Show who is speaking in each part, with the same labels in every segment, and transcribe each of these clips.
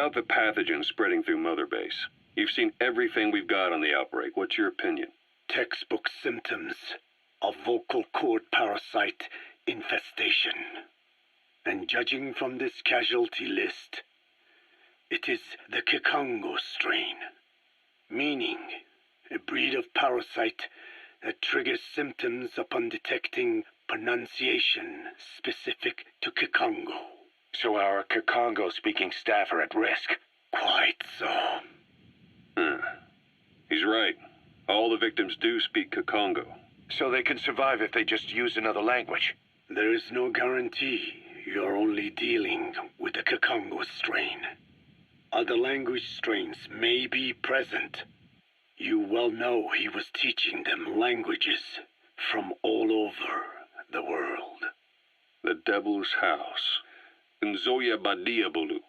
Speaker 1: about the pathogen spreading through Mother Base? You've seen everything we've got on the outbreak. What's your opinion?
Speaker 2: Textbook symptoms of vocal cord parasite infestation. And judging from this casualty list, it is the Kikongo strain, meaning a breed of parasite that triggers symptoms upon detecting pronunciation specific to Kikongo.
Speaker 3: So our Kikongo-speaking staff are at risk?
Speaker 2: Quite so.
Speaker 1: He's right. All the victims do speak Kikongo.
Speaker 3: So they can survive if they just use another language?
Speaker 2: There is no guarantee. You're only dealing with the Kikongo strain. Other language strains may be present. You well know he was teaching them languages from all over the world.
Speaker 1: The Devil's House. Nzoya Badiabulu.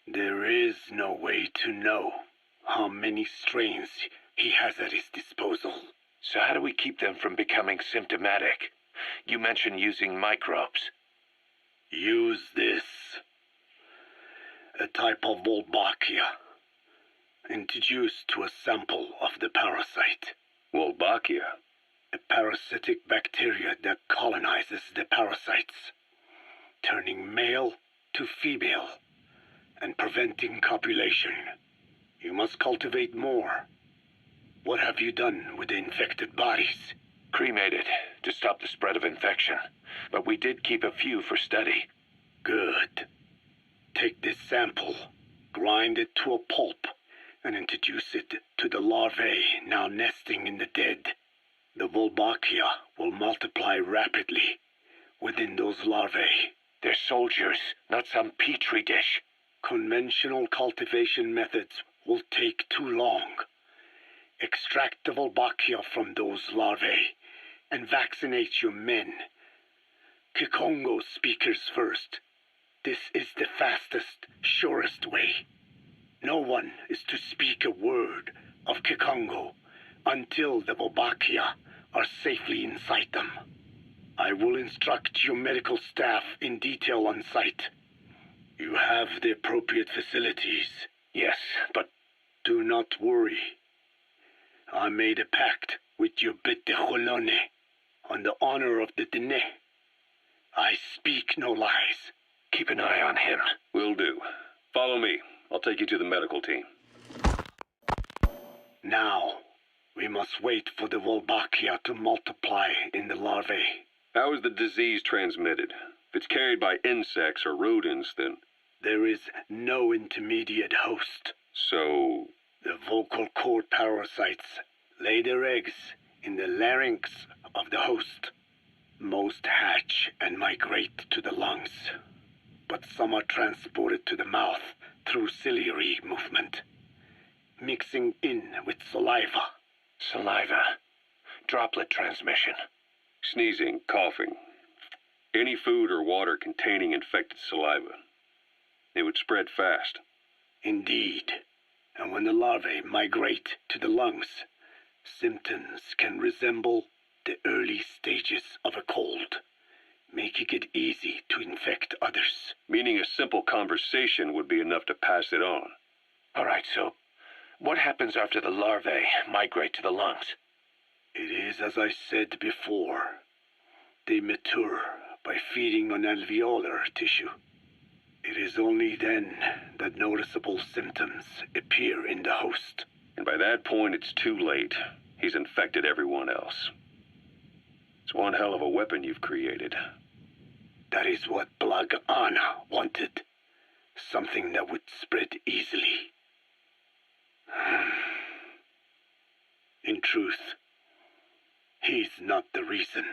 Speaker 2: There is no way to know how many strains he has at his disposal.
Speaker 3: So how do we keep them from becoming symptomatic? You mentioned using microbes.
Speaker 2: Use this. A type of Wolbachia, introduced to a sample of the parasite.
Speaker 1: Wolbachia?
Speaker 2: A parasitic bacteria that colonizes the parasites, turning male to female and preventing copulation. You must cultivate more. What have you done with the infected bodies?
Speaker 3: Cremated to stop the spread of infection, but we did keep a few for study.
Speaker 2: Good. Take this sample, grind it to a pulp, and introduce it to the larvae now nesting in the dead. The Wolbachia will multiply rapidly within those larvae.
Speaker 3: They're soldiers, not some petri dish.
Speaker 2: Conventional cultivation methods will take too long. Extract the Wolbachia from those larvae and vaccinate your men. Kikongo speakers first. This is the fastest, surest way. No one is to speak a word of Kikongo until the Wolbachia are safely inside them. I will instruct your medical staff in detail on site. You have the appropriate facilities.
Speaker 3: Yes, but
Speaker 2: do not worry. I made a pact with your bit de Cholone on the honor of the Dene. I speak no lies.
Speaker 3: Keep an eye on him.
Speaker 1: Will do. Follow me. I'll take you to the medical team.
Speaker 2: Now, we must wait for the Wolbachia to multiply in the larvae.
Speaker 1: How is the disease transmitted? If it's carried by insects or rodents, then...
Speaker 2: There is no intermediate host.
Speaker 1: So...
Speaker 2: The vocal cord parasites lay their eggs in the larynx of the host. Most hatch and migrate to the lungs, but some are transported to the mouth through ciliary movement, mixing in with saliva.
Speaker 3: Saliva. Droplet transmission.
Speaker 1: Sneezing, coughing. Any food or water containing infected saliva. It would spread fast.
Speaker 2: Indeed. And when the larvae migrate to the lungs, symptoms can resemble the early stages of a cold, making it easy to infect others.
Speaker 1: Meaning a simple conversation would be enough to pass it on.
Speaker 3: All right, so what happens after the larvae migrate to the lungs?
Speaker 2: It is as I said before. They mature by feeding on alveolar tissue. It is only then that noticeable symptoms appear in the host.
Speaker 1: And by that point, it's too late. He's infected everyone else. It's one hell of a weapon you've created.
Speaker 2: That is what Blaga Ana wanted. Something that would spread easily. In truth, he's not the reason.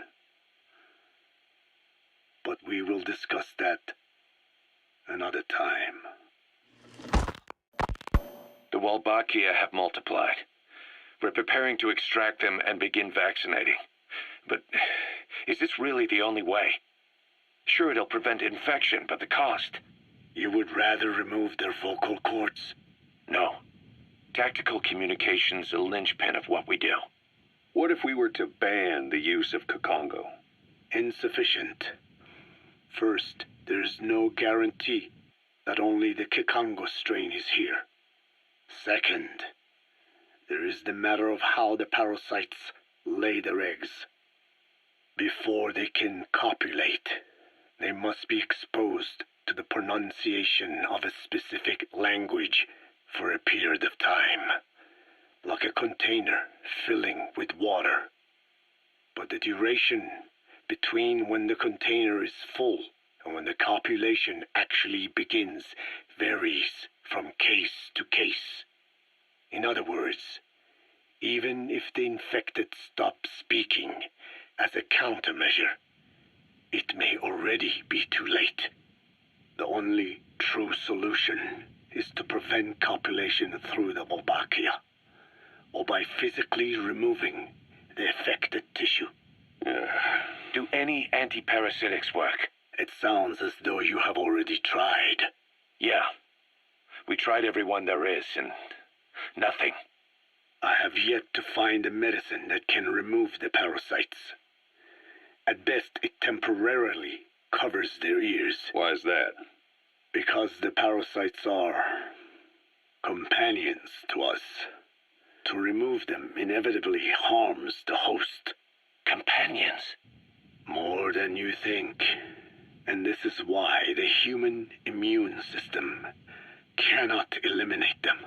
Speaker 2: But we will discuss that another time.
Speaker 3: The Wolbachia have multiplied. We're preparing to extract them and begin vaccinating. But is this really the only way? Sure, it'll prevent infection, but the cost...
Speaker 2: You would rather remove their vocal cords?
Speaker 3: No. Tactical communication's a linchpin of what we do.
Speaker 1: What if we were to ban the use of Kikongo?
Speaker 2: Insufficient. First, there's no guarantee that only the Kikongo strain is here. Second, there is the matter of how the parasites lay their eggs. Before they can copulate, they must be exposed to the pronunciation of a specific language for a period of time, like a container filling with water. But the duration between when the container is full and when the copulation actually begins varies from case to case. In other words, even if the infected stop speaking as a countermeasure, it may already be too late. The only true solution is to prevent copulation through the Wolbachia, or by physically removing the affected tissue.
Speaker 3: Do any antiparasitics work?
Speaker 2: It sounds as though you have already tried.
Speaker 3: Yeah. We tried every one there is, and nothing.
Speaker 2: I have yet to find a medicine that can remove the parasites. At best, it temporarily covers their ears.
Speaker 1: Why is that?
Speaker 2: Because the parasites are companions to us. To remove them inevitably harms the host.
Speaker 3: Companions?
Speaker 2: More than you think. And this is why the human immune system cannot eliminate them.